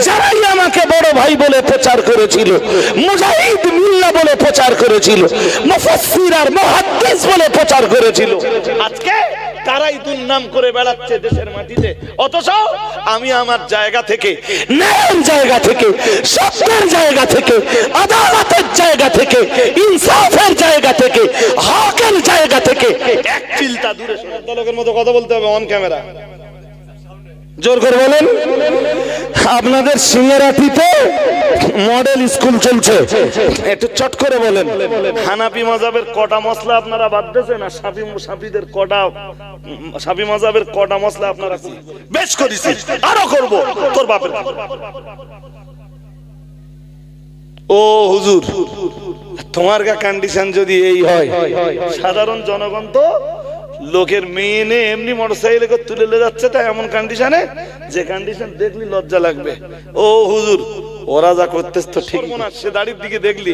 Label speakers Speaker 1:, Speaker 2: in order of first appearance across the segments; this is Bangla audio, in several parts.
Speaker 1: যারাই আমাকে বড় ভাই বলে প্রচার করেছিল, মুজাহিদ মিল্লা বলে প্রচার করেছিল, মুফাসসির আর মুহাদ্দিস বলে প্রচার করেছিল, আজকে তারাই দুর্নাম করে বেড়াচ্ছে দেশের মাটিতে। অথচ আমি আমার জায়গা থেকে, ন্যায়ের জায়গা থেকে, সত্যের জায়গা থেকে, আদালতের জায়গা থেকে, ইনসাফের জায়গা থেকে, হকের জায়গা থেকে এক চিলটা দূরে সরে লোকের মতো কথা বলতে হবে অন ক্যামেরা। জোর করে বলেন। আপনাদের সিঙ্গারাটিতে মডেল স্কুল চলছে, একটু চট করে বলেন। হানাফি মাযহাবের কটা মসলা আপনারা বাদ দিয়েছেন, আর শাফিদের কটা, শাফি মাযহাবের কটা মসলা আপনারা বেশ করেছেন, আরো করব তোর বাপের। ও হুজুর, তোমার কা কন্ডিশন যদি এই হয়, সাধারণ জনগণ তো লোকের মেয়ে নে এমনি মোটরসাইকেলে করে তুলে যাচ্ছে, তাই এমন কন্ডিশনে যে কন্ডিশন দেখলি লজ্জা লাগবে। ও হুজুর, ওরা যা করতেছ তো ঠিক না, সে দাড়ির দিকে দেখলি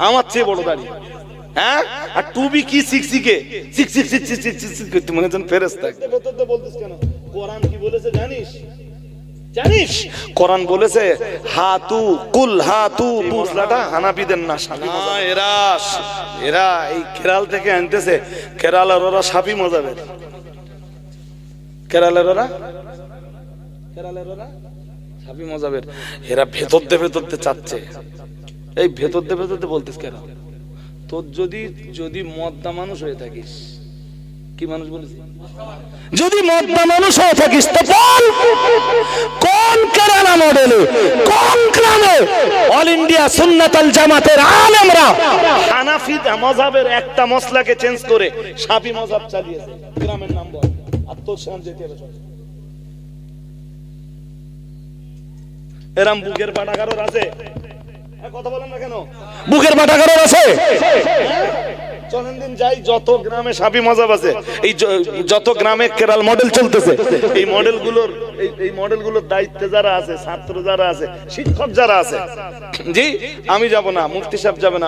Speaker 1: আমার চেয়ে বড় দাড়ি, হ্যাঁ, আর টুবি কি সিক্সিকে করতে মনে হচ্ছে ফেরেশতা। বলতিস কেন? কোরআন কি বলেছে জানিস? জানিস কোরআন বলেছে হাতু কুল হাতু, মশলাটা হানাফিদের না, এরা এই কেরাল থেকে আনতেছে। কেরালার ওরা শাফি মাযহাবের, কেরালার ওরা শাফি মাযহাবের। এরা ভেতরতে চাচ্ছে। এই ভেতরতে বলতিস কেন? তোর যদি মদ্দা মানুষ হয়ে থাকিস, কি মানুষ বলেছি, যদি মদ্দা মানুষ হয়ে থাকিস তো বল কোন কেরালা মডেলে, কোন গ্রামে অল ইন্ডিয়া সুন্নাতুল জামাতের আলেমরা হানাফি মাযহাবের একটা মসলাকে চেঞ্জ করে শাফি মাযহাব চালিয়েছে? গ্রামের নাম বল, আর তোর সামনে যেতে হবে। এরম বুকের বাটাকারর আছে? কথা বলেন না কেন? বুকের বাটাকারর আছে? চলেন দিন যাই, যত গ্রামে শাফি মাযহাব আছে, এই যত গ্রামে কেরাল মডেল চলতেছে, এই মডেলগুলোর দায়িত্বে যারা আছে, ছাত্র যারা আছে, শিক্ষক যারা আছে, জি আমি যাব না, মুফতি সাহেব যাবে না,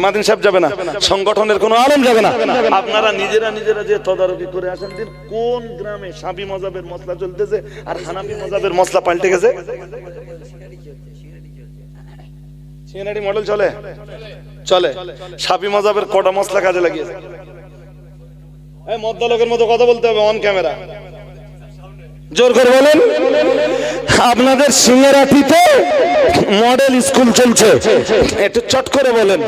Speaker 1: মাদিন সাহেব যাবে না, সংগঠনের কোনো আলেম যাবে না, আপনারা নিজেরা যে তদারকি করে আসেন দিন কোন গ্রামে শাফি মাযহাবের মসলা চলতেছে আর হানাফি মাযহাবের মসলা পাল্টে গেছে। সিএনআরটি মডেল চলে শাফি মাযহাবের কটা মসলা কাজে লাগিয়েছে? এই মদ্দা লোকের মতো কথা বলতে হবে অন ক্যামেরা। জোর করে বলেন। আপনাদের সিঙ্গারাটিতে মডেল স্কুল চলছে, একটু চট করে বলেন।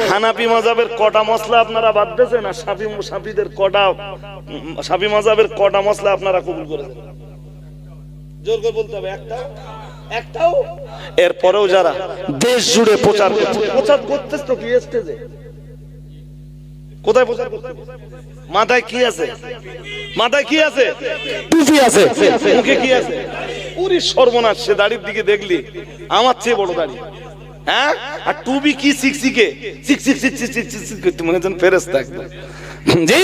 Speaker 1: হানাফি মাযহাবের কটা মসলা আপনারা বাদ দিয়েছেন, আর শাফি মাযহাবের কটা মসলা আপনারা কবুল করেছেন? জোর করে বলতে হবে। একটাও? এরপরেও যারা দেশ জুড়ে প্রচার করতেছ তো কি স্টেজে, কোথায় প্রচার করতে? মাথায় কি আছে? টুপি আছে, মুখে কি আছে? পুরি সর্বনাশ, সে দাড়ির দিকে দেখলি আমার চেয়ে বড় দাড়ি, হ্যাঁ, আর টুপি কি সিক্সিকে করতে মনে হচ্ছে ফেরেশতা একদম। জি,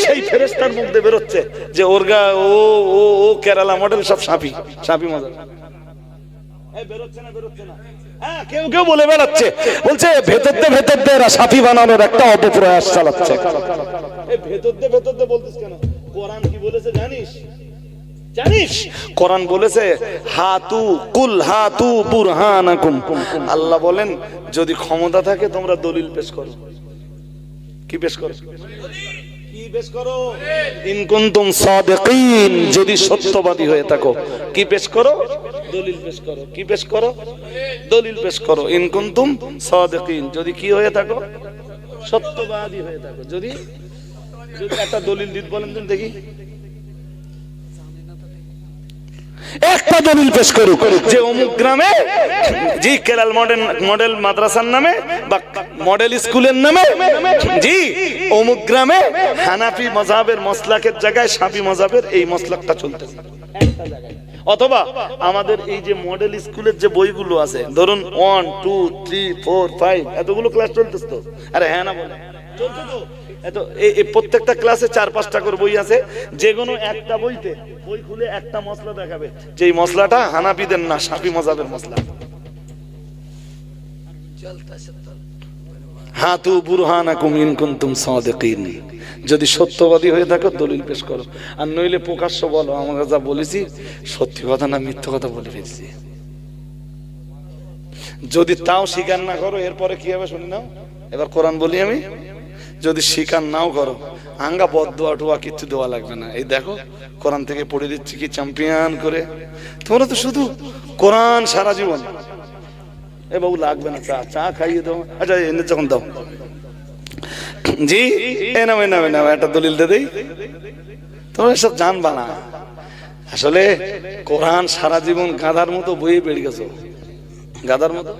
Speaker 1: সেই ফেরেশতার মুখ দিয়ে বেরোচ্ছে যে ওরগা ও কেরালা মডেল সব শাফি মাযহাব। বেরোচ্ছে না? হ্যাঁ, কেউ বলে বেড়াচ্ছে, বলছে ভেতরতে এরা শাফি বানানোর একটা অপপ্রয়াস চালাচ্ছে। ভেতরতে বলতিস কেন? কোরআন কি বলেছে জানিস? কোরআন বলেছে হাতু কুল হাতু বুরহানাকুম। আল্লাহ বলেন যদি ক্ষমতা থাকে তোমরা দলিল পেশ করো। কি পেশ করো? ইন কুনতুম সাদিকিন, যদি সত্যবাদী হয়ে থাকো কি পেশ করো? দলিল পেশ করো। কি পেশ করো? দলিল পেশ করো। ইন কুনতুম সাদিকিন, যদি কি হয়ে থাকো? সত্যবাদী হয়ে থাকো। যদি একটা দলিল দিতে বলেন দেখি, একটা দলিল পেশ করুক যে অমুক গ্রামে জি কেরাল মডেল মাদ্রাসার নামে বা মডেল স্কুলের নামে জি অমুক গ্রামে হানাফি মাযহাবের মসলাকের জায়গায় শাফি মাযহাবের এই মসলাকটা চলতেছে একটা জায়গায়। অথবা আমাদের এই যে মডেল স্কুলের যে বইগুলো আছে, ধরুন 1 2 3 4 5 এতগুলো ক্লাস চলতেছে তো, আরে হ্যাঁ না বলে চলছে তো, এত এই প্রত্যেকটা ক্লাসে 4-5টা করে বই আছে, যে কোনো একটা বইতে বই খুলে একটা মসলা দেখাবে যে এই মসলাটা হানাফিদের না শাফি মাযহাবের মসলা। হাতু বুরহানাকুম ইন কুনতুম সাদিকিন, যদি সত্যবাদী হয়ে থাকো দলিল পেশ করো, আর নইলে প্রকাশ্য বলো আমাকে যা বলেছি সত্যি কথা না মিথ্যা কথা বলে ফেলছি। যদি তাও স্বীকার না করো এরপরে কি হবে শুনি নাও। এবার কোরআন বলি আমি, যদি স্বীকার নাও করো আঙ্গা বদদোয়া টুয়া কিচ্ছু দেওয়া লাগবে না। এই দেখো কোরআন থেকে পড়ে দিচ্ছি কি চ্যাম্পিয়ন করে। তোমরা তো শুধু কোরআন সারা জীবন। এ বাবু লাগবে না, চা চা খাইয়ে দাও। আচ্ছা এনে যখন দাও জি এ নাও একটা দলিল দে দেই। তোমরা এসব জানবা না। আসলে কোরআন সারা জীবন গাধার মতো বইয়ে বেড়ে গেছো, গাধার মতো।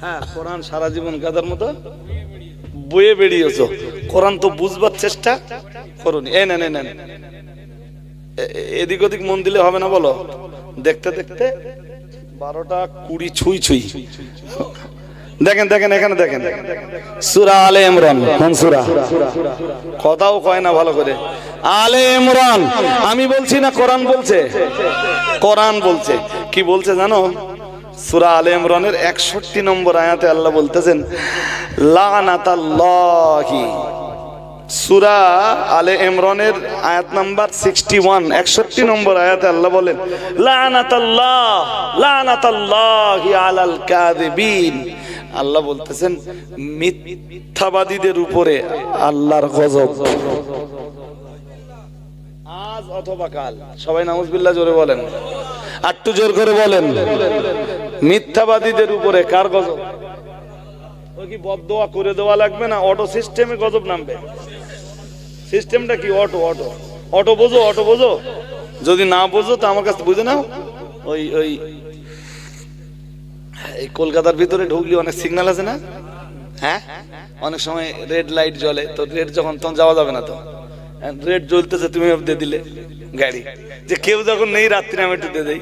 Speaker 1: হ্যাঁ কোরআন সারা জীবন গাধার মতো বইয়ে বেরিয়েছো। কোরআন তো বুঝবার চেষ্টা করুন। এ নেন এদিক ওদিক মন দিলে হবে না বলো। দেখতে দেখতে 12টা 20 ছুঁই। দেখেন এখানে দেখেন সূরা আলে ইমরান। কোন সূরা? কথাও কয় না ভালো করে। আলে ইমরান। আমি বলছি না কোরআন বলছে। কোরআন বলছে। কি বলছে জানো? সূরা আলে ইমরানের 61 নম্বর আয়াতে আল্লাহ বলতেছেন লানাতাল্লাহি। সূরা আলে ইমরানের আয়াত নাম্বার 61 61 নম্বর আয়াতে আল্লাহ বলেন লানাতাল্লাহি আলাল কাযিবিন। আল্লাহ বলতেছেন মিথ্যাবাদীদের উপরে আল্লাহর গজব আজ অথবা কাল। সবাই নাউজুবিল্লাহ জোরে বলেন, একটু জোর করে বলেন। মিথ্যাবাদীদের উপরে কার গজব? ওই কি বদদোয়া করে দেওয়া লাগবে না? অটো সিস্টেমে গজব নামবে। সিস্টেমটা কি? অটো বোঝো। যদি না বোঝো তো আমার কাছে বুঝে নাও। ওই এই কলকাতার ভিতরে ঢুকলি অনেক সিগন্যাল আছে না? হ্যাঁ অনেক সময় রেড লাইট জ্বলে, তো রেড যখন তখন যাওয়া যাবে না। তো রেড জ্বলতেছে তুমি দিয়ে দিলে গাড়ি, যে কেউ যখন নেই রাত্রি আমি একটু দিয়ে দেই।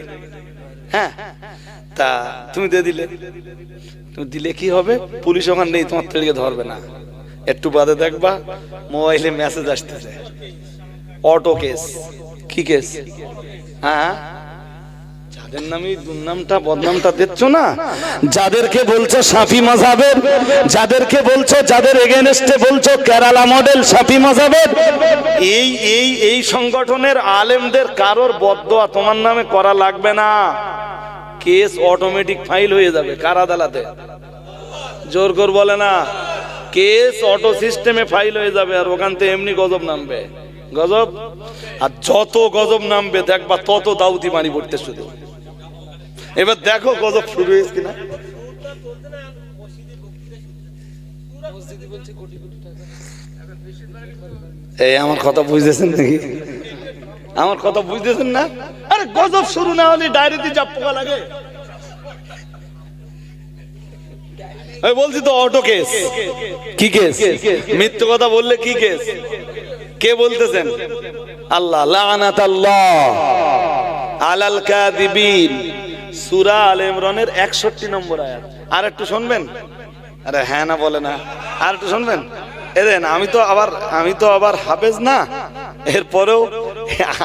Speaker 1: হ্যাঁ তা তুমি দিয়ে দিলে, তুমি দিলে কি হবে? পুলিশ ওখানে নেই, তোমার তেলিয়ে ধরবে না। একটু বাদে দেখবা মোবাইলে মেসেজ আসতেছে অটো কেস। কি কেস? হ্যাঁ যাদের নামে দুর্নামটা বদনামটা দিচ্ছ না, যাদেরকে বলছো শাফি মাযহাবের, যাদেরকে বলছো, যাদের এগেইনস্টে বলছো কেরালা মডেল শাফি মাযহাবের, এই সংগঠনের আলেমদের কারোর বদদোয়া তোমার নামে করা লাগবে না। কেস অটোমেটিক ফাইল হয়ে যাবে কার আদালতে? জোর করে বলে না, কেস অটো সিস্টেমে ফাইল হয়ে যাবে, আর ওখান থেকে এমনি গজব নামবে। গজব, আর যত গজব নামবে দেখবা তত দাউতি বাণী পড়তে শুধু। এবার দেখো গজব শুরু হয়েছে কিনা। এই আমার কথা বুঝতেছেন নাকি? আমার কথা বুঝতেছেন না? আরে গজব শুরু না হলে ডায়েরিতে চাপ পোকা লাগে। বলছি তো অটো কেস। কি কেস? মিথ্যে কথা বললে কি কেস? কে বলতেছেন? আল্লাহ। লানাতাল্লাহ আলাল কাযিবিন, সূরা আলে ইমরানের 61 নম্বর আয়াত। আর একটু শুনবেন? আরে হ্যাঁ না বলে না। আর একটু শুনবেন? এদেন আমি তো আবার হাফেজ না, এরপরেও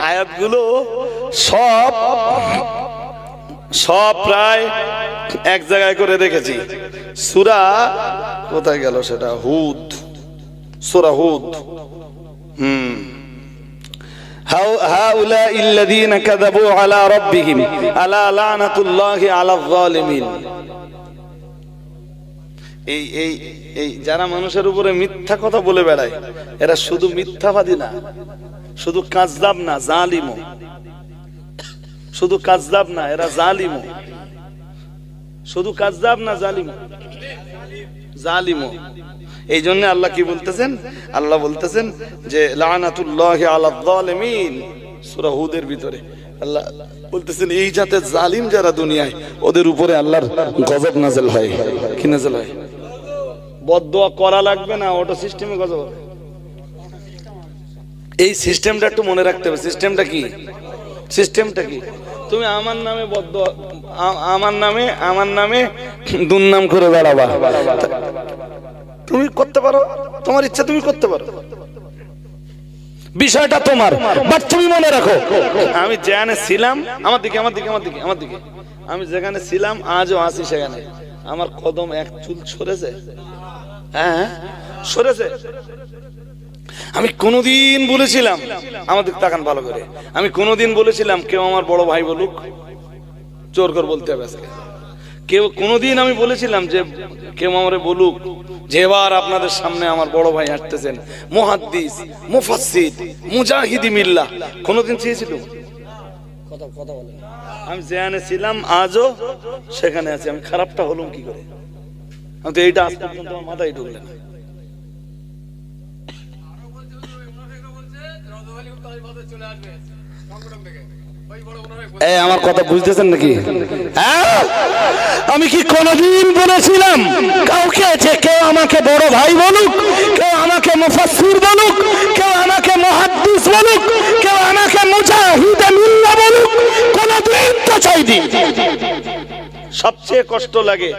Speaker 1: আয়াতগুলো সব প্রায় এক জায়গায় করে রেখেছি। সূরা কোথায় গেল সেটা? হুদ, সূরা হুদ। হাউলাইল লাযীনা কাযাবু আলা রাব্বিহিম আলা লানাতুল্লাহি আলাল যালিমিন। এই যারা মানুষের উপরে মিথ্যা কথা বলে বেড়ায়, এরা শুধু মিথ্যাবাদী না, শুধু কাযযাব না, জালিমও। শুধু কাযযাব না, এরা জালিমও। শুধু কাযযাব না, জালিমও। এই জন্য আল্লাহ কি বলতেছেন? আল্লাহ বলতেছেন যে লানাতুল্লাহি আলাল যালিমিন, সূরা হুদের ভিতরে আল্লাহ বলতেছেন এই জাতের জালিম যারা দুনিয়ায়, ওদের উপরে আল্লাহর গজব নাযিল হয়। কি নাযিল হয়? বদদোয়া করা লাগবে না, অটো সিস্টেমে গজব হবে। এই সিস্টেমটা একটু মনে রাখতে হবে। সিস্টেমটা কি? তুমি আমার নামে বদদোয়া, আমার নামে দুর্নাম করে বেড়াবা, তুমি করতে পারো, তোমার ইচ্ছা তুমি করতে পারো, বিষয়টা তোমার। বাট তুমি মনে রাখো আমি যেখানে ছিলাম, আমার দিকে আমি যেখানে ছিলাম আজও আছি সেখানে। আমার কদম এক চুল সরেছে? হ্যাঁ সরেছে। আমি কোনদিন বলেছিলাম, আমাদের তাকান ভালো করে, আমি কোনদিন বলেছিলাম কেউ আমার বড় ভাই বলুক? জোর করে বলতে হবে আজকে। কেউ কোনদিন আমি বলেছিলাম যে কেউ আমারে বলুক যে এবার আপনাদের সামনে আমার বড় ভাই হাঁটতেছেন, মুহাদ্দিস, মুফাসসির, মুজাহিদি মিল্লাহ? কোনদিন চেয়েছিল? কথা বলেন। আমি যেখানে ছিলাম আজও সেখানে আছি। আমি খারাপটা হলাম কি করে? আমি তো এইটা আজ পর্যন্ত আমার মাথায় ঢুকলে না। আমার কথা বুঝতেছেন নাকি? আমি কি কোনদিন বলেছিলাম কাউকে যে কেউ আমাকে বড় ভাই বলুক, কেউ আমাকে মুফাসসির বলুক, কেউ আমাকে মুহাদ্দিস বলুক, কেউ আমাকে মুজাহিদ মিল্লাহ বলুক? কোনদিন তো চাইনি। সবচেয়ে কষ্ট লাগে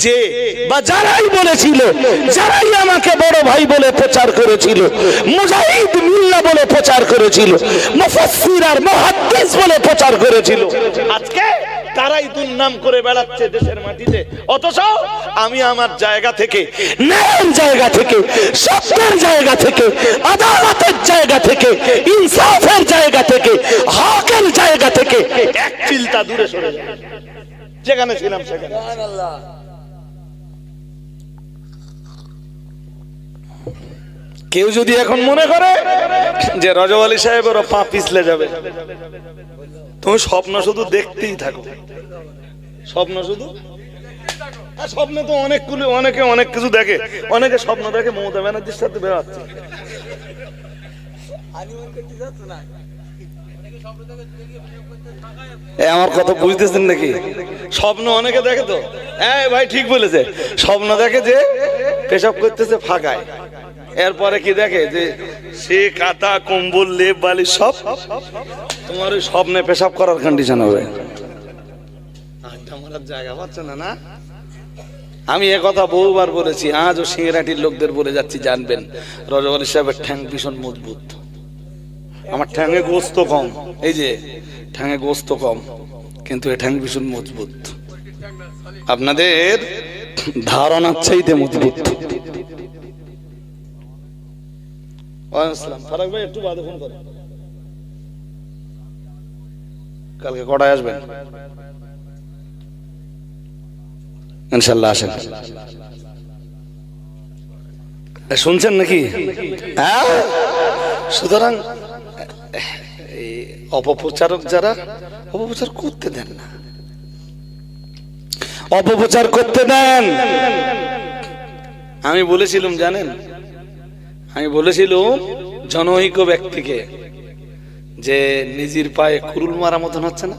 Speaker 1: যে বা যারাই বলেছিল, যারাই আমাকে বড় ভাই বলে প্রচার করেছিল, মুজাহিদ মিল্লাহ বলে প্রচার করেছিল, মুফাসসির আর মুহাদ্দিস বলে প্রচার করেছিল, আজকে তারাই দুর্নাম করে বেড়াচ্ছে দেশের মাটিতে। অথচ আমি আমার জায়গা থেকে, ন্যায়ের জায়গা থেকে, সত্যের জায়গা থেকে, আদালতের জায়গা থেকে, ইনসাফের জায়গা থেকে, হকের জায়গা থেকে এক চিলতা দূরে সরে যাই। যেখানে ছিলাম সেখানে। কেউ যদি এখন মনে করে যে রজব আলী সাহেবের পা পিছলে যাবে, তুমি স্বপ্ন শুধু দেখতেই থাকো। স্বপ্ন শুধু, স্বপ্নে তো অনেকগুলো, অনেকে অনেক কিছু দেখে। অনেকে স্বপ্ন দেখে মমতা ব্যানার্জির সাথে বেড়াচ্ছে। আমার কথা বুঝতেছেন নাকি? স্বপ্ন অনেকে দেখে তো, হ্যাঁ ভাই ঠিক বলেছে। স্বপ্ন দেখে যে পেশাব করতেছে ফাঁকায়, এরপরে কি দেখে যে সে কাতা কম্বল লেপ বালি সব তোমার ওই স্বপ্নে পেশাব করার কন্ডিশন হবে। জায়গা পাচ্ছে না না। আমি এ কথা বহুবার বলেছি, আজও সিংরাটির লোকদের বলে যাচ্ছি, জানবেন রজব আলী সাহেবের ঠ্যাং ভীষণ মজবুত। আমার ঠ্যাঙে গোস্ত কম, এই যে ঠ্যাঙে গোস্ত কম, কিন্তু এ ঠ্যাং ভীষণ মজবুত। আপনাদের ধারণার চাইতে মজবুত। ফারাক ভাই একটু বাদে ফোন করেন। কালকে কটায় আসবেন? ইনশাল্লাহ আসেন। শুনছেন নাকি? সুতরাং অপপ্রচারক যারা, অপপ্রচার করতে দেন না, অপপ্রচার করতে দেন। আমি বলেছিলাম জানেন, আমি বলেছিলাম জনৈক ব্যক্তিকে যে নিজের পায়ে কুরুল মারা মতন হচ্ছে না।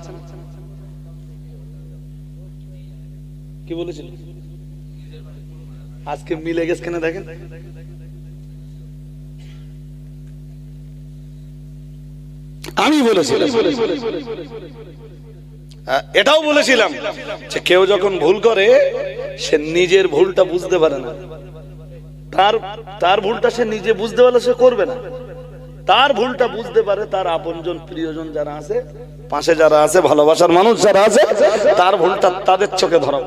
Speaker 1: কি বলেছিল? আজকে মিলে গেছে কেন দেখেন। আমি বলেছিলাম, এটাও বলেছিলাম যে কেউ যখন ভুল করে সে নিজের ভুলটা বুঝতে পারে না। তার ভুলটা সে নিজে বুঝতে পারলে সে করবে না। তার ভুলটা বুঝতে পারে তার আপনজন, প্রিয়জন যারা আছে, পাশে যারা আছে, ভালোবাসার মানুষ যারা আছে, তার ভুলটা তাদের চোখে ধরা।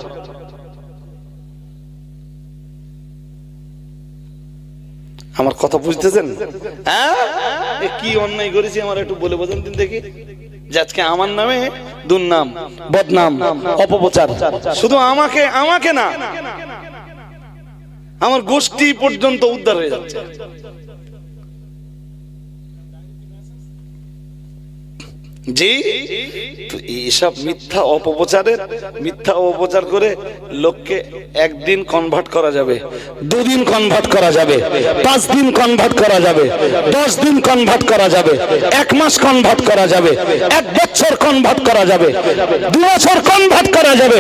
Speaker 1: আমার কথা বুঝতেছেন? কি অন্যায় করেছি আমার একটু বলে বোঝান দিন দেখি। যে আজকে আমার নামে দুর্নাম, বদনাম, অপপ্রচার, শুধু আমাকে না, আমার গোষ্ঠী পর্যন্ত উদ্ধার হয়ে যাচ্ছে। জি, এইসব মিথ্যা অপপ্রচার করে লোককে একদিন কনভার্ট করা যাবে, দুদিন কনভার্ট করা যাবে, 5 দিন কনভার্ট করা যাবে, 10 দিন কনভার্ট করা যাবে, 1 মাস কনভার্ট করা যাবে, 1 বছর কনভার্ট করা যাবে, 2 বছর কনভার্ট করা যাবে,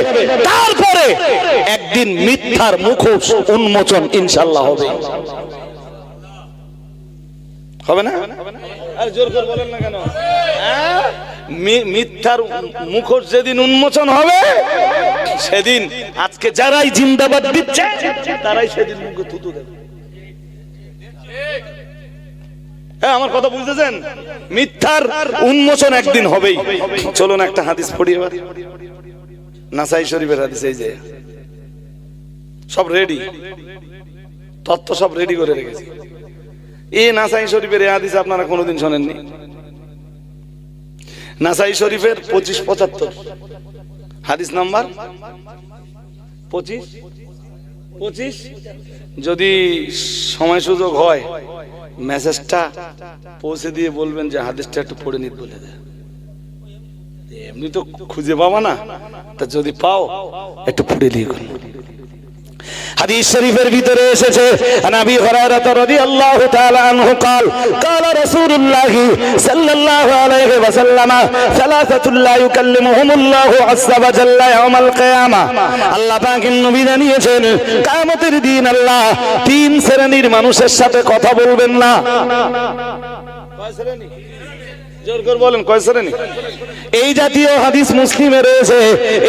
Speaker 1: তারপরে একদিন মিথ্যার মুখোশ উন্মোচন ইনশাআল্লাহ হবে। হবে না? আর জোর করে বলেন না কেন? মিথ্যার মুখোশ যেদিন উন্মোচন হবে, সেদিন আজকে যারাই জিন্দাবাদ দিচ্ছে তারাই সেদিন মুখে থুতু দেবে। হ্যাঁ, আমার কথা বুঝতেছেন? মিথ্যার উন্মোচন একদিন হবেই। চলুন একটা হাদিস পড়ি এবার, নাসাই শরীফের হাদিস। এই যে সব রেডি, তত্ত্ব সব রেডি করে রেখেছি। এই নাসাই শরীফের এই হাদিস আপনারা কোনোদিন শোনেননি? নাসাই শরীফের 2575 হাদিস নাম্বার 25 যদি সময় সুযোগ হয় মেসেজটা পৌঁছে দিয়ে বলবেন যে হাদিসটা একটু পড়ে নিতে বলে দেয়। এমনি তো খুঁজে পাবা না, তা যদি পাও একটু পড়ে লিখুন। হাদিস শরীফের ভিতরে এসেছে নবী হুরায়রা রাদিয়াল্লাহু তাআলা আনহু قال قال رسول الله صلى الله عليه وسلم ثلاثه لا يكلمهم الله عز وجل يوم القيامه। আল্লাহ পাকের নবী জানিয়েছেন কিয়ামতের দিন আল্লাহ তিন শ্রেণীর মানুষের সাথে কথা বলবেন না। কয় শ্রেণী? জোর করে বলেন কয় শ্রেণী? এই জাতীয় হাদিস মুসলিমে রয়েছে,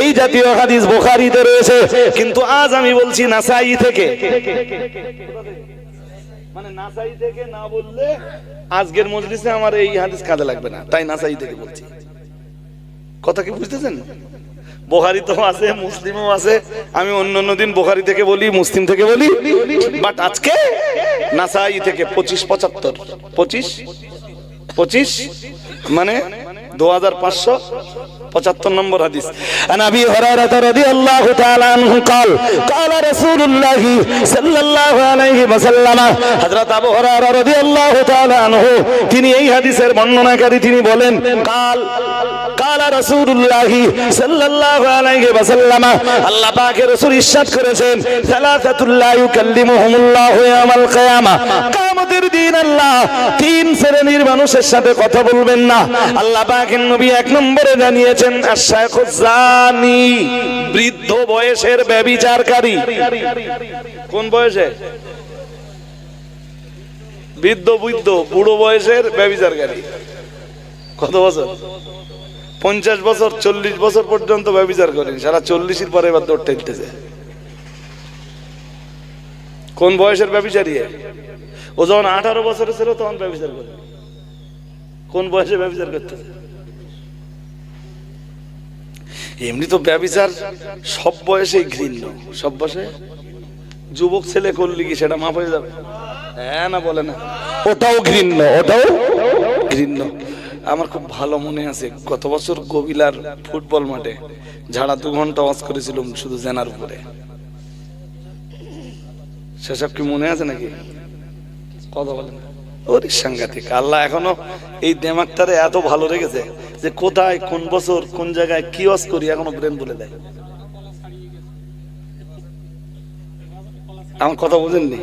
Speaker 1: এই জাতীয় হাদিস বুখারীতে রয়েছে, কিন্তু আজ আমি বলছি নাসাই থেকে। মানে নাসাই থেকে না বললে আজকের মজলিসে আমার এই হাদিস কাজে লাগবে না, তাই নাসাই থেকে বলছি। কথা কি বুঝতেছেন? বুখারী তো আছে, মুসলিমও আছে। আমি অন্য দিন বুখারী থেকে বলি, মুসলিম থেকে বলি, বাট আজকে নাসাই থেকে 25 মানে 2575 নম্বর হাদিস। নবী হুরায়রা রাদিয়াল্লাহু তাআলা আনহু قال قال رسول الله صلى الله عليه وسلم। হযরত আবু হুরায়রা রাদিয়াল্লাহু তাআলা আনহু তিনি এই হাদিসের বর্ণনাকারী, তিনি বলেন قال رسول الله صلى الله عليه وسلم আল্লাহ পাকের রাসূল ইরশাদ করেছেন সালাসাতুল লা ইউকাল্লিমুহুমুল্লাহু ইয়াওমাল কিয়ামা। কিয়ামতের দিন আল্লাহ তিন শ্রেণীর মানুষের সাথে কথা বলবেন না। আল্লাহ পাকের নবী এক নম্বরে জানিয়েছেন আশ-শাইখুজ জানি, বৃদ্ধ বয়সের ব্যভিচারকারী। কোন বয়সে? বৃদ্ধ বুড়ো বয়সের ব্যভিচারকারী। কত বছর? 50 বছর 40 বছর পর্যন্ত ব্যভিচার করেন, সারা 40-এর পরে এবার দৌড় টেলতেছে। কোন বয়সের ব্যভিচারী? ও যখন 18 বছরের ছিল তখন ব্যভিচার করে। কোন বয়সে ব্যভিচার করতেছে? এমনি তো ব্যভিচার সব বয়সেই ঘৃণ্য, সব বয়সে। যুবক ছেলে করলে কি সেটা মাফ হয়ে যাবে? হ্যাঁ না বলে না? ওটাও ঘৃণ্য, ওটাও ঘৃণ্য। আমার খুব ভালো মনে আছে, গত বছর কবিলার ফুটবল মাঠে ঝাড়া 2 ঘন্টা ওয়াজ করেছিলাম শুধু জেনার উপরে। সেসব কি মনে আছে নাকি? কথা বলেন। ওরে সাংঘাতিক! আল্লাহ এখনো এই দিমাগটারে এত ভালো রেখেছে যে কোথায় কোন বছর কোন জায়গায় কি ওয়াজ করি এখনো ব্রেন বলে দেয়। আমার কথা বুঝেননি?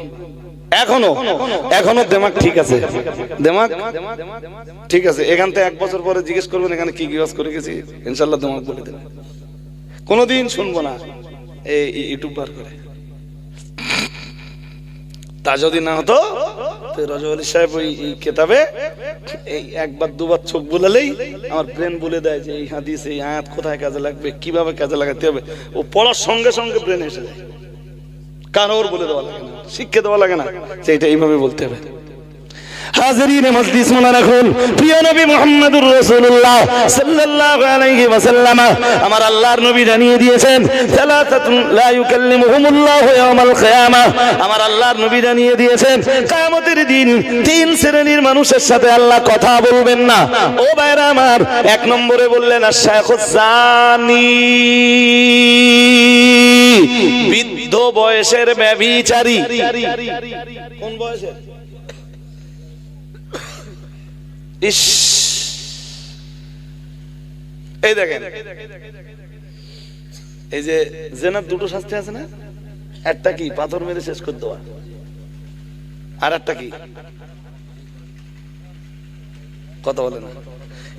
Speaker 1: এখনো দিমাগ ঠিক আছে, দিমাগ ঠিক আছে। এখান থেকে 1 বছর পরে জিজ্ঞেস করবেন এখানে কি ওয়াজ করে গেছি, ইনশাআল্লাহ দিমাগ বলে দেবে। কোনোদিন শুনবো না এই ইউটিউব বার করে। তা যদি না হতো তো রজব আলী সাহেব ওই কিতাবে এই 1 2 বার চোখ বুলালেই আমার ব্রেন বলে দেয় যে এই হাদিস এই আয়াত কোথায় কাজে লাগবে, কিভাবে কাজে লাগাতে হবে। ও পড়ার সঙ্গে সঙ্গে ব্রেন এসে যায়। কারোর বলে দেওয়া লাগে না, শিক্ষা দেওয়া লাগে না যে এটা এইভাবে বলতে হবে। হাজিরিন মজলিস মনে রাখুন, প্রিয় নবী মুহাম্মদুর রাসূলুল্লাহ সাল্লাল্লাহু আলাইহি ওয়াসাল্লাম আমার আল্লাহর নবী জানিয়ে দিয়েছেন সালাসাতুন লা ইউকাল্লিমুহুমুল্লাহু ইয়াওমাল কিয়ামা। আমার আল্লাহর নবী জানিয়ে দিয়েছেন কিয়ামতের দিন 3 শ্রেণীর মানুষের সাথে আল্লাহ কথা বলবেন না। ও ভাইরা আমার, 1 নম্বরে বললেন আশ-শাইখুজ জানি, বৃদ্ধ বয়সের ব্যভিচারী। কোন বয়সের? এই দেখেন, এই যে জেনার 2টো শাস্তি আছে না? একটা কি পাথর মেরে শেষ করে দেওয়া, আর একটা কি? কথা বলে না?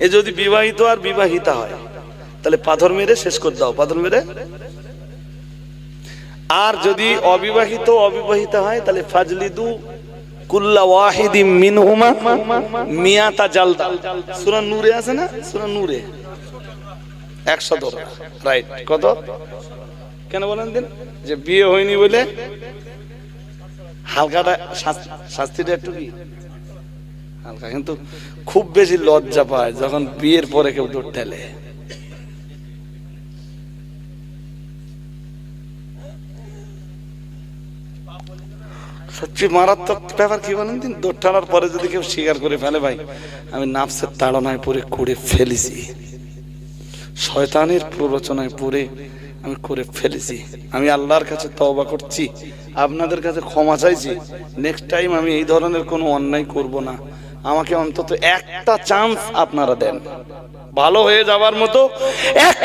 Speaker 1: এই যদি বিবাহিত আর বিবাহিতা হয় তাহলে পাথর মেরে শেষ করে দাও, পাথর মেরে। আর যদি অবিবাহিত অবিবাহিতা হয় তাহলে ফাজলিদু কুল্লা ওয়াহিদিম মিনহুমা মিয়াতা জালদা। সূরা নূরে আছে না? সূরা নূরে 110, রাইট? কত? কেন বলেন দিন? যে বিয়ে হয়নি বলে হালকাটা শাস্তিটা একটু কি হালকা, কিন্তু খুব বেশি লজ্জা পায় যখন বিয়ের পরে কেউ দৌড় ঠেলে। সবচেয়ে মারাত্মক ব্যাপার কি বলেন দিন, দৌড় টানার পরে যদি কেউ স্বীকার করে ফেলে ভাই আমি নাফসের তাড়নায় পড়ে করে ফেলেছি, শয়তানের প্ররোচনায় পড়ে আমি করে ফেলেছি, আমি আল্লাহর কাছে তওবা করছি, আপনাদের কাছে ক্ষমা চাইছি, নেক্সট টাইম আমি এই ধরনের কোনো অন্যায় করব না, আমাকে অন্তত একটা চান্স আপনারা দেন, ভালো হয়ে যাওয়ার মতো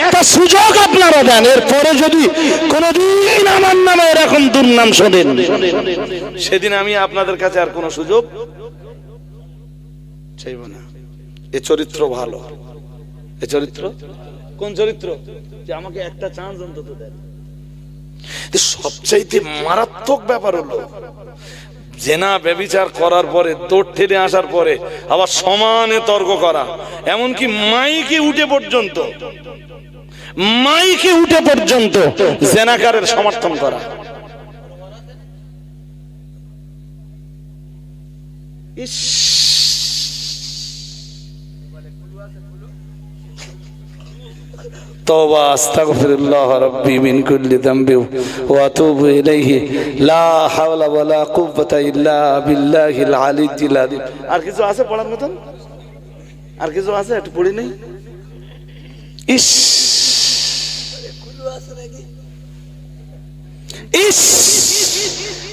Speaker 1: একটা সুযোগ আপনারা দেন। এরপরে যদি কোনোদিন আমার নামে এরকম দুর্নাম শোনেন, সেদিন আমি আপনাদের কাছে আর কোনো সুযোগ চাইব না। এ চরিত্র ভালো, এ চরিত্র কোন চরিত্র, যে আমাকে একটা চান্স অন্তত দেন। সবচাইতে মারাত্মক ব্যাপার হলো জেনা ব্যভিচার করার পরে দৌড় ঠেলে আসার পরে আবার সমানে তর্ক করা, এমনকি মাইকে উঠে পর্যন্ত জেনাকারের সমর্থন করা। ইস, তওবা আস্তাগফিরুল্লাহ রাব্বি মিন কুল্লি যামবি ওয়া আতুবু ইলাইহি লা হাওলা ওয়ালা কুওয়াতা ইল্লা বিল্লাহিল আলিয়্যিল আযীম। আর কিছু আছে পড়ার মতন? আর কিছু আছে একটু পড়ি নেই? ইস ইস,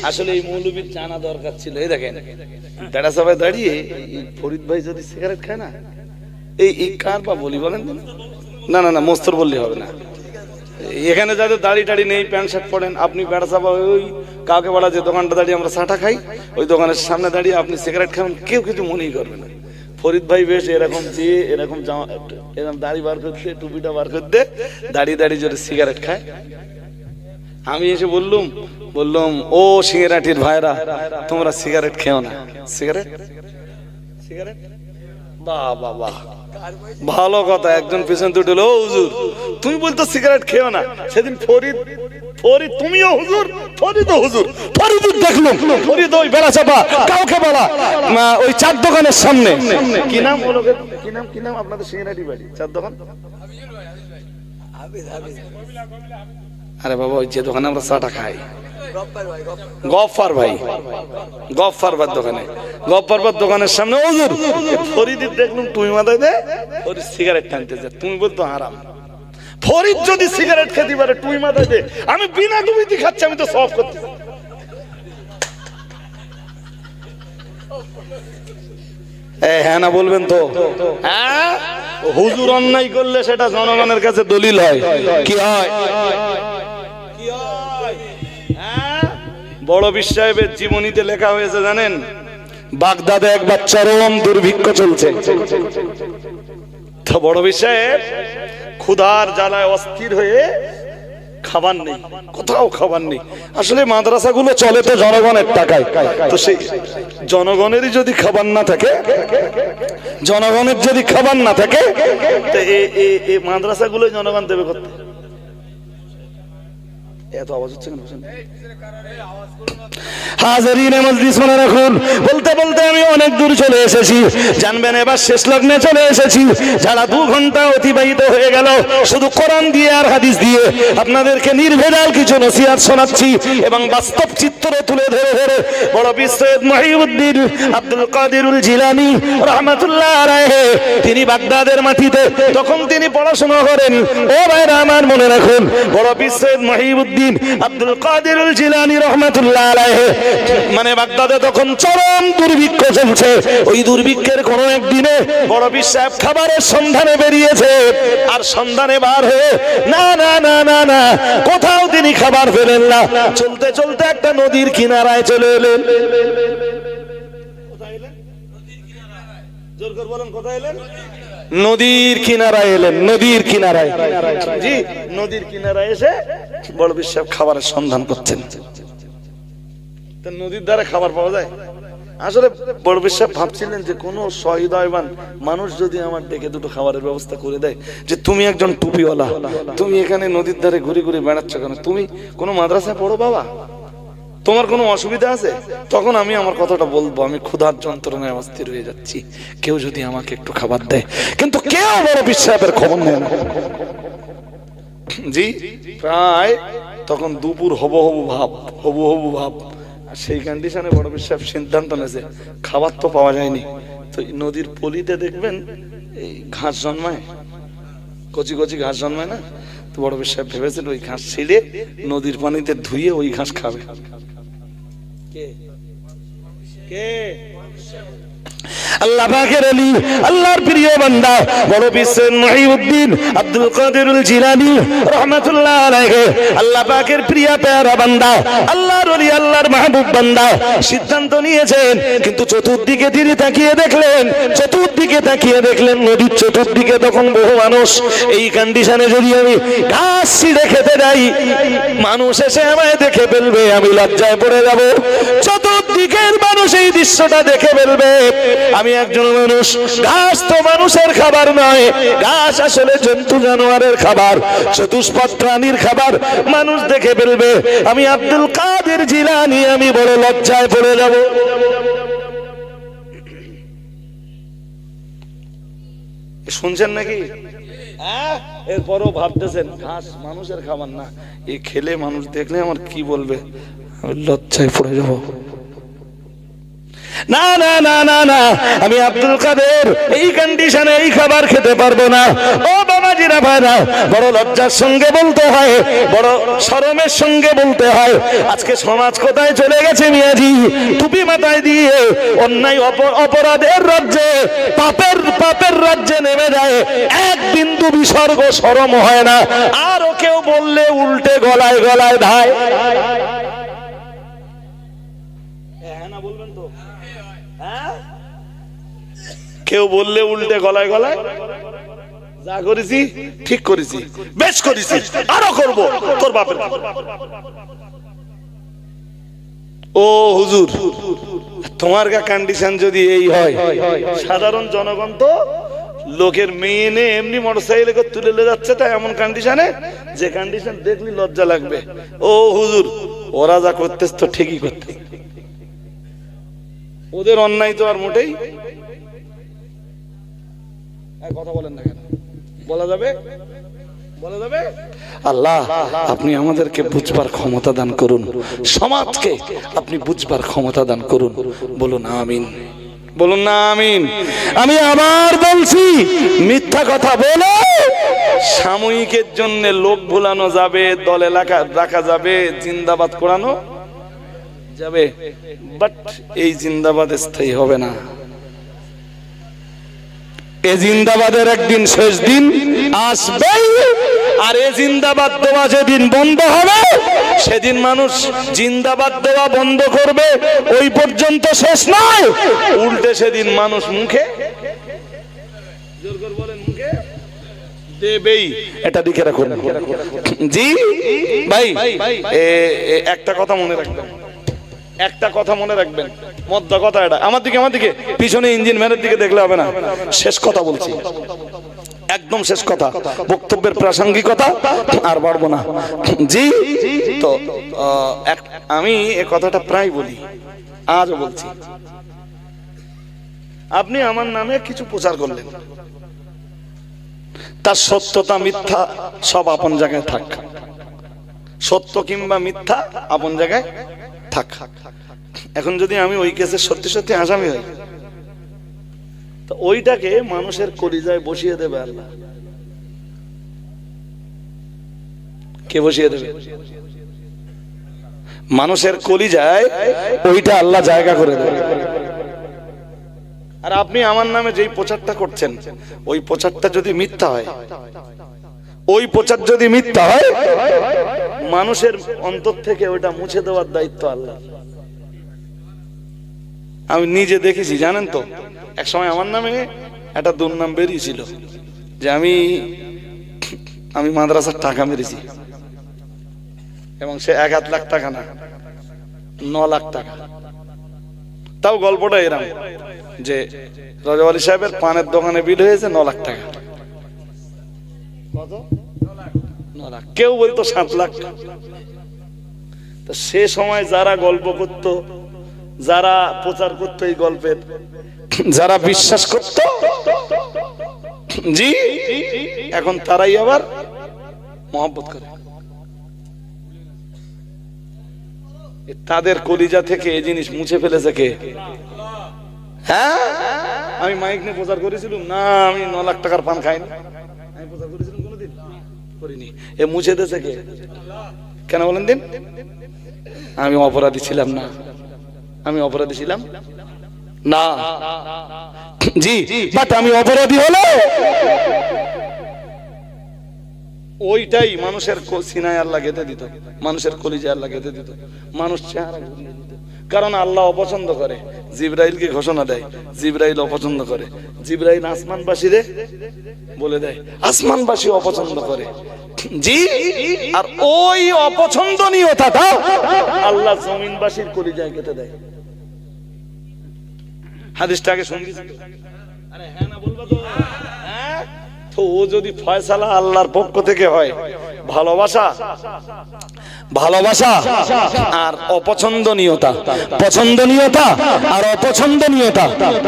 Speaker 1: আসলে এই মৌলবীর জানা দরকার ছিল। এই দেখেন দাঁড়া সবাই দাঁড়িয়ে, ফরিদ ভাই যদি সিগারেট খায় না, এই কার বা বলি বলেন না, না না মস্তর বললে হবে না। এখানে যাদের দাড়ি টাড়ি নেই, প্যান্ট শার্ট পরেন, আপনি বেড়া চাপা ওই কাউকে বলা যে দোকানটা দাঁড়িয়ে আমরা চাটা খাই, ওই দোকানের সামনে দাঁড়িয়ে আপনি সিগারেট খাবেন, কেউ কিছু মনেই করবে না। ফরিদ ভাই বেশ এরকম যে এরকম জামা, এরকম দাড়ি বার করতে, টুপিটা বার করতে, দাঁড়িয়ে দাঁড়িয়ে যদি সিগারেট খায়, আমি এসে বললাম ও সিগারেটের ভাইরা, তোমরা সিগারেট খেও না। সিগারেট বাহ বাহ বাহ, ভালো কথা। একজন পেছন দুটো হলো, ও হুজুর তুমি বলতো সিগারেট খেও না। সেদিন ফরিদ তুমিও হুজুর, ফরিদ হুজুর, ফরিদ দেখলাম ফরিদ ওই বেলা চাপা কাউকে বলা ওই চার দোকানের সামনে, কি নাম হলো, কি নাম আপনাদের সিগারেটি বাড়ি চার দোকান? আরে বাবা ওই যে দোকানে আমরা চাটা খাই, গফফার ভাই দোকানে, গফফার ভাই দোকানের সামনে হুজুর ফরিদ দেখলাম তুমি মাথায় দে ফরিদ সিগারেট টানতে যায়, তুমি বলতো হারাম। ফরিদ যদি সিগারেট খেতে পারে তুই মাথায় দে, আমি বিনা ডুবিতে খাচ্ছি, আমি তো সব করতে। হ্যাঁ না বলবেন তো? হ্যাঁ, হুজুর অন্যায় করলে সেটা জনগণের কাছে দলিল হয়। কি হয়? বড় সাহেবের জীবনীতে লেখা হয়েছে জানেন, বাগদাদে একবার চরম দুর্ভিক্ষ চলছে। তো বড় সাহেব ক্ষুধার জ্বালায় অস্থির হয়ে, খাবার নেই, কোথাও খাবার নেই। আসলে মাদ্রাসাগুলো চলে তো জনগণের টাকায়, তো সেই জনগণেরই যদি খাবার না থাকে, জনগণের যদি খাবার না থাকে, তো এই মাদ্রাসাগুলো জনগণ দেবে করতে। এত আওয়াজ হচ্ছে কেন? হাজারিনে মজলিস মনে রাখুন, বলতে বলতে আমি অনেক দূর চলে এসেছি, জানবেন এবার শেষ লগ্নে চলে এসেছি। যারা 2 ঘন্টা অতিবাহিত হয়ে গেল শুধু কোরআন দিয়ে আর হাদিস দিয়ে আপনাদেরকে নির্ভেজাল কিছু নসিহত শোনাচ্ছি এবং বাস্তব চিত্র তুলে ধরে ধরে বড় পীর সৈয়দ মহিউদ্দিন আব্দুল কাদিরুল জিলানী রাহমাতুল্লাহ আলাইহি, তিনি বাগদাদের মাটিতে তখন তিনি পড়াশোনা করেন। ও ভাইরা আমার মনে রাখুন, বড় পীর সৈয়দ মহিউদ্দিন আব্দুল কাদিরুল জিলানী রাহমাতুল্লাহ আলাইহি, মানে বাগদাদে তখন চরম দুর্ভিক্ষ চলছে। ওই দুর্ভিক্ষের কোন একদিনে বড় পীর সাহেব খাবারের সন্ধানে বেরিয়েছে, আর সন্ধানে বার হয়ে না না না না না কোথাও তিনি খাবার পেলেন না। চলতে চলতে একটা নদীর কিনারায় চলে এলেন। জোর করে বলেন কোথায় এলেন? নদীর কিনারায় এলেন, নদীর কিনারায়। জি, নদীর কিনারায় এসে বড় পীর সাহেব খাবারের সন্ধান করছেন। নদীর ধারে খাবার পাওয়া যায়? আসলে বড় পীর সাহেব ভাবছিলেন যে কোনো সহৃদয়বান মানুষ যদি আমার ডেকে দুটো খাবারের ব্যবস্থা করে দেয়, যে তুমি একজন টুপিওয়ালা, তুমি এখানে নদীর ধারে ঘুরে ঘুরে বেড়াচ্ছ কেন? তুমি কোনো মাদ্রাসায় পড়ো বাবা? তোমার কোনো অসুবিধা আছে? তখন আমি আমার কথাটা বলবো, আমি ক্ষুধার যন্ত্রণায় অস্থির হয়ে যাচ্ছি, কেউ যদি আমাকে একটু খাবার দেয়। কিন্তু কেউ বড় পীর সাহেবের খবর নেয় না। জি, প্রায় তখন দুপুর হবু হবু ভাব, আর সেই কন্ডিশনে বড় সাহেব সিদ্ধান্ত নিয়েছে, খাবার তো পাওয়া যায়নি, তো নদীর পলিতে দেখবেন এই ঘাস জন্মায়, কচি কচি ঘাস জন্মায় না, তো বড় সাহেব ভেবেছিল ওই ঘাস ছিঁড়ে নদীর পানিতে ধুয়ে ওই ঘাস খাবে। কে কে? আল্লাহ পাকের ওলি, আল্লাহর প্রিয় বান্দা বড় পীর মুহিউদ্দিন আব্দুল কাদিরুল জিলানী রাহমাতুল্লাহ আলাইহি, আল্লাহ পাকের প্রিয় প্যারা বান্দা, আল্লাহর ওলি, আল্লাহর মাহবুব বান্দা সিদ্ধান্ত নিয়েছেন। কিন্তু চতুর্দিকে তিনি তাকিয়ে দেখলেন নদীর চতুর্দিকে তখন বহু মানুষ। এই কন্ডিশনে যদি আমি ঘাস ছিঁড়ে খেতে যাই, মানুষ এসে আমায় দেখে ফেলবে, আমি লজ্জায় পড়ে যাব। চতুর্দিকের মানুষ এই দৃশ্যটা দেখে ফেলবে, আমি একজন মানুষ। ঘাস তো মানুষের খাবার নয়, ঘাস আসলে জন্তু জানোয়ারের খাবার, চতুষ্পদ প্রাণীর খাবার। মানুষ দেখে ফেলবে, আমি আব্দুল কাদের জিলানী আমি বড় লজ্জায় পড়ে যাব। শুনছেন নাকি? এরপরও ভাবতেছেন ঘাস মানুষের খাবার না, এ খেলে মানুষ দেখলে আমার কি বলবে, আমি লজ্জায় পড়ে যাব। না না না না না, আমি আব্দুল কাদের এই কন্ডিশনে এই খাবার খেতে পারবো না। ও বাবাজিরা ভাইরা, বড় লজ্জার সঙ্গে বলতে হয়, বড় শরমের সঙ্গে বলতে হয়, আজকে সমাজ কোথায় চলে গেছে মিয়াজি? টুপি মাথায় দিয়ে অন্যায় অপরাধের রাজ্যে, পাপের রাজ্যে নেমে যায়, এক বিন্দু বিসর্গ শরম হয় না। আর কেউ বললে উল্টে গলায় গলায় ধায়। বলবেন তো? কেউ বললে উল্টে গলায় গলায়, যা করেছি ঠিক করেছি, বেশ করেছি, আরো করব, তোর বাপের। ও হুজুর, তোমার কন্ডিশন যদি এই হয়, সাধারণ জনগণ তো লোকের মেয়ে এনে এমনি মোটরসাইকেলে করে তুলে নিয়ে যাচ্ছে, তাই এমন কন্ডিশনে যে কন্ডিশন দেখলি লজ্জা লাগবে। ও হুজুর, ওরা যা করতেছ তো ঠিকই করতে, ওদের অন্যায় তো আর মোটেই। কথা বলেন না কেন? বলা যাবে, বলা যাবে। আল্লাহ আপনি আমাদেরকে বুঝবার ক্ষমতা দান করুন, সমাজকে আপনি বুঝবার ক্ষমতা দান করুন। বলুন আমিন, বলুন না আমিন। আমি আবার বলছি, মিথ্যা কথা বলে সাময়িকের জন্য লোক ভুলানো যাবে, দলে রাখা যাবে, জিন্দাবাদ করানো যাবে, বাট এই জিন্দাবাদ স্থায়ী হবে না। এ জিন্দাবাদের একদিন শেষ দিন আসবে, আর এ জিন্দাবাদ দেওয়া যেদিন বন্ধ হবে, সেদিন মানুষ জিন্দাবাদ দেওয়া বন্ধ করবে, ওই পর্যন্ত শেষ নয়, উল্টে সেদিন মানুষ মুখে জোর করে বলেন, মুখে দেবেই। এটা দিকে রাখুন। জি ভাই, একটা কথা মনে রাখবেন, একটা কথা মনে রাখবেন, মদ্দা কথা এটা। আমার দিকে পিছনে ইঞ্জিন ম্যানের দিকে দেখলে হবে না, শেষ কথা বলছি, একদম শেষ কথা, বক্তব্যের প্রাসঙ্গিকতা আর বাড়বো না। জি, তো আমি এ কথাটা প্রায় বলি, আজও বলছি। আপনি আমার নামে কিছু প্রচার করলেন, তার সত্যতা মিথ্যা সব আপন জায়গায় থাক, সত্য কিংবা মিথ্যা আপন জায়গায় থাক। এখন যদি আমি ওই কেসের সত্যি সত্যি আসামি হই, তো ওইটাকে মানুষের কলিজায় বসিয়ে দেবে আল্লাহ। কে বসিয়ে দেবে? মানুষের কলিজায় ওইটা আল্লাহ জায়গা করে দেবে। আর আপনি আমার নামে যেই প্রচারটা করছেন, ওই প্রচারটা যদি মিথ্যা হয়, ওই প্রচার যদি মিথ্যা হয়, মানুষের অন্তর থেকে ওইটা মুছে দেওয়ার দায়িত্ব আল্লাহ। আমি নিজে দেখেছি, জানেন তো, এক সময় আমার নামে একটা দুর্নাম বেরিয়েছিল যে আমি মাদ্রাসার টাকা মেরেছি, এবং সে 1 লাখ টাকা না, 9 লাখ টাকা। তাও গল্পটা এরকম যে রাজা আলী সাহেবের পানের দোকানে বিল হয়েছে 9 লাখ টাকা। কত? 9 লাখ। কেউ বলতো 7 লাখ। তো সে সময় যারা গল্প করত, যারা প্রচার করতো এই গল্পের, যারা বিশ্বাস করত, জি, এখন তারাই আবার মহব্বত করে। তাদের কলিজা থেকে এই জিনিস মুছে ফেলেছে কে? হ্যাঁ, আমি মাইক নিয়ে প্রচার করেছিলাম না, আমি 9 লাখ টাকার পান খাইনি, আমি প্রচার করেছিলাম কোনোদিন? করিনি। এ মুছে দিয়েছে কে? কেন বলেন দিন? আমি অপরাধী ছিলাম না, আমি অপরাধী ছিলাম না। জি, বাট আমি অপরাধী হলো ওইটাই মানুষের সিনায় আল্লাহ গেঁথে দিত, মানুষের কলিজায় আল্লাহ গেঁথে দিত, মানুষ চেহারা ঘুরিয়ে দিত। কারণ আল্লাহ অপছন্দ করে, জিবরাইলকে ঘোষণা দেয়, জিবরাইল অপছন্দ করে। জিবরাইল আসমানবাসীরে বলে দেয়, আসমানবাসী অপছন্দ করে। জি, আর ওই অপছন্দনীয়তাটা আল্লাহ জমিনবাসীর কলিজায় গেঁথে দেয়। হাদিসটা আগে শুনবি? আরে হ্যাঁ না বলবা তো? হ্যাঁ, তো ও যদি ফয়সালা আল্লাহর পক্ষ থেকে হয়, ভালোবাসা ভালোবাসা আর অপছন্দনীয়তা, পছন্দনীয়তা আর অপছন্দনীয়তা,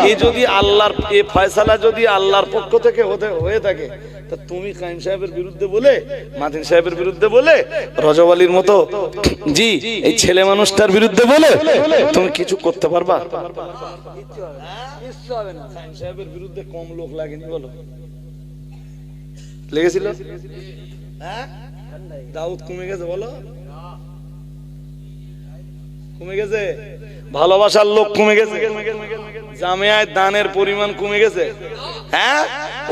Speaker 1: এই যদি আল্লাহর এই ফয়সালা যদি আল্লাহর পক্ষ থেকে হয়ে থাকে, তা তুমি কাইম সাহেবের বিরুদ্ধে বলে, মাতিন সাহেবের বিরুদ্ধে বলে, রজব আলীর মতো জি এই ছেলে মানুষটার বিরুদ্ধে বলে তুমি কিছু করতে পারবা? কিচ্ছু হবে না। কাইম সাহেবের বিরুদ্ধে কম লোক লাগেনি বলো? লেগেছিল? হ্যাঁ, দাউদ কমে গেছে বলো? কমে গেছে। ভালোবাসার লোক কমে গেছে। জামিয়ায় দানের পরিমাণ কমে গেছে। হ্যাঁ,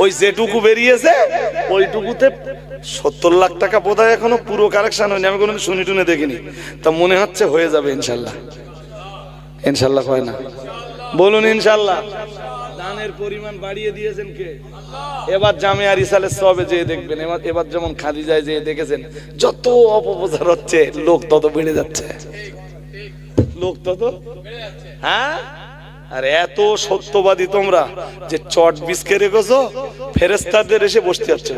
Speaker 1: ওই যেটুকু বেরিয়েছে ওইটুকুতে 70 লাখ টাকা বোধহয় এখনো পুরো কারেকশন হয়নি, আমি কোনোদিন শুনি টুনে দেখিনি। তা মনে হচ্ছে হয়ে যাবে ইনশাল্লাহ। ইনশাল্লাহ হয় না? বলুন ইনশাল্লাহ। দানের পরিমাণ বাড়িয়ে দিয়েছেন কে? এবার জামিয়া রিসালের সবে যেয়ে দেখবেন, এবার যেমন খাদিজায় যেয়ে দেখেছেন, যত অপপ্রচার হচ্ছে লোক তত বেড়ে যাচ্ছে, লোক তত। হ্যাঁ, আর এত সত্যবাদী তোমরা যে চট বিস্কে রেখেছো, ফেরেশতাদের এসে বসতে হচ্ছে।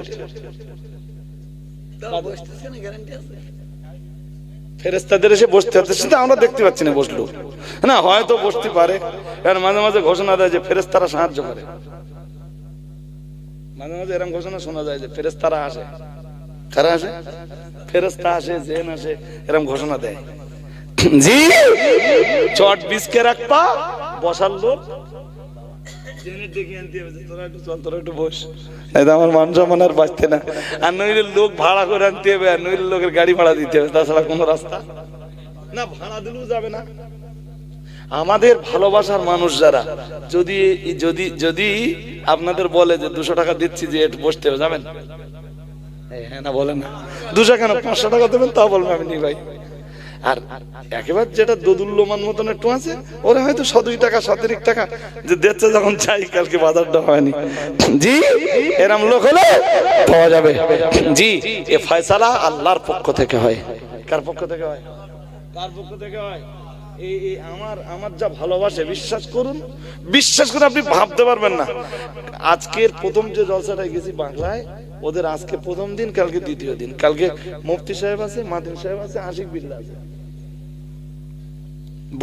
Speaker 1: ফেরেশতাদের এসে বসতে হচ্ছে, সেটা আমরা দেখতে পাচ্ছি না বসলো না, হয়তো বসতে পারে, কারণ মাঝে মাঝে ঘোষণা দেয় যে ফেরেশতারা সাহায্য করে। মাঝে মাঝে এরকম ঘোষণা শোনা যায় যে ফেরেশতারা আসে। কারা আসে? ফেরেশতা আসে, জিন আসে, এরকম ঘোষণা দেয়। জি, চট বিস্কে রাখবা, বসার লোক জেনের ডেকে আনতে হবে, তোরা একটু চল, তোরা একটু বস, আমার মান সম্মান আর বাঁচতে না। আর নইলে লোক ভাড়া করে আনতে হবে, আর নইলে লোকের গাড়ি ভাড়া দিতে হবে, তাছাড়া কোনো রাস্তা না, ভাড়া দিলেও যাবে না। আমাদের ভালোবাসার মানুষ যারা যদি যদি যদি আপনাদের বলে যে 200 টাকা দিচ্ছি যে একটু বসতে হবে, যাবেন? হ্যাঁ না বলেন না? 200 কেন, 500 টাকা দেবেন, তাও বলবেন আমি নি ভাই। আর একেবারে যেটা দোদুল্যমান মতন একটু আছে, ওরা হয়তো 102 টাকা 130 টাকা যে দিচ্ছে, যখন চাই কালকে বাজারটা হয়নি। জি, এরম লোক হলে পাওয়া যাবে। জি, এ ফয়সালা আল্লাহর পক্ষ থেকে হয়। কার পক্ষ থেকে হয়? কার পক্ষ থেকে হয়? এই আমার যা ভালোবাসে, বিশ্বাস করুন, বিশ্বাস করে আপনি ভাবতে পারবেন না। আজকের প্রথম যে জলসাটায় গেছি বাংলায়, ওদের আজকে প্রথম দিন, কালকে দ্বিতীয় দিন। কালকে মুফতি সাহেব আছে, মাদিন সাহেব আছে, আশিক বিল্লাহ আছে।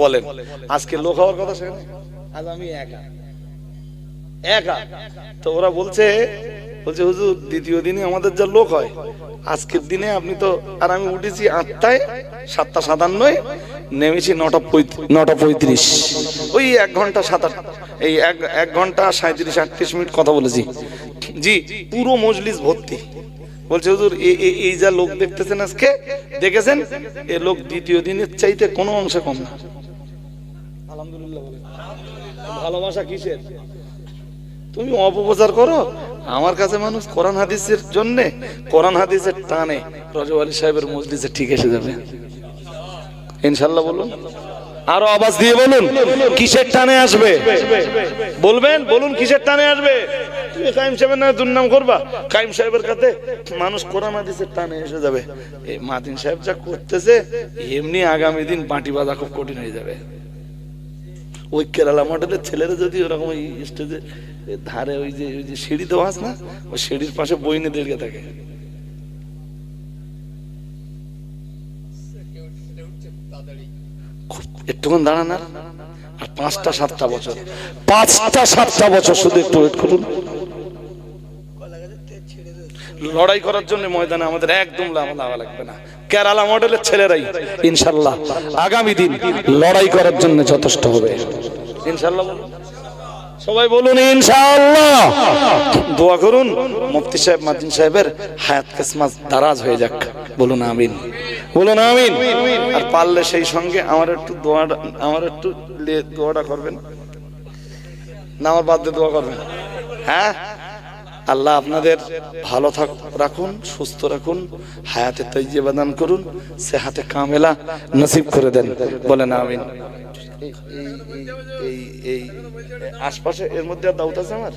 Speaker 1: বলেন আজকে লোক হওয়ার কথা সেখানে? আজ আমি একা একা। তো ওরা বলছে হুজুর দ্বিতীয় দিনে আমাদের যা লোক হয়, আজকের দিনে আপনি তো, আর আমি উঠেছি 8টায়, 7:57, নেমেছি 9:35, ওই 1 ঘন্টা 7-8, এই 1 ঘন্টা 37-38 মিনিট কথা বলেছি। জি, পুরো মজলিস ভর্তি। বলছে হুজুর এই যা লোক দেখতেছেন আজকে, দেখেছেন, এ লোক দ্বিতীয় দিনের চাইতে কোনো অংশে কম না। আলহামদুলিল্লাহ বলে। ভালোবাসা কিসের? তুমি অপপ্রচার করো, আমার কাছে মানুষ কোরআন হাদিসের জন্য, কোরআন হাদিসের টানে রজব আলী সাহেবের মজলিসে ঠিক এসে যাবে ইনশাল্লাহ। বলুন, আরো আওয়াজ দিয়ে বলুন, কিসের টানে আসবে? বলবেন, বলুন কিসের টানে আসবে? তুমি কাইম সাহেবের নামে দুর্নাম করবা, কাইম সাহেবের কাছে মানুষ কোরআন হাদিসের টানে এসে যাবে। এই মাদিন সাহেব যা করতেছে, এমনি আগামী দিন পাটি বাঁধা খুব কঠিন হয়ে যাবে। ওই কেরালা মডেলের ছেলেরা যদি ওরকম ওই স্টেজে ধারে ওই যে সিঁড়ি দেওয়া আছে না, ওই সিঁড়ির পাশে বই নিয়ে দাঁড়িয়ে থাকে, একটুক্ষণ দাঁড়ান, আর 5টা-7টা বছর, 5টা-7টা বছর শুধু একটু ওয়েট করুন। লড়াই করার জন্য ময়দানে আমাদের একদম লাভা লাগবে না। কেরালা মডেলের ছেলেরাই ইনশাল্লাহ আগামী দিন লড়াই করার জন্য যথেষ্ট হবে ইনশাল্লাহ। সবাই বলুন ইনশাআল্লাহ। দোয়া করুন মুফতি সাহেব মাদ্দিন সাহেবের হায়াত কিসমত দারাজ হয়ে যাক, বলুন আমিন, বলুন আমিন। আর পারলে সেই সঙ্গে আমার একটু দোয়াটা করবেন না, আমার বাদ দিয়ে দোয়া করবেন। হ্যাঁ, আল্লাহ আপনাদের ভালো রাখুন, সুস্থ রাখুন, হায়াতে তাইয়্যিবা দান করুন, সেহাতে কামেলা নসিব করে দেন, বলেন আমিন। এই আশপাশে এর মধ্যে দাউদ আছে আমার।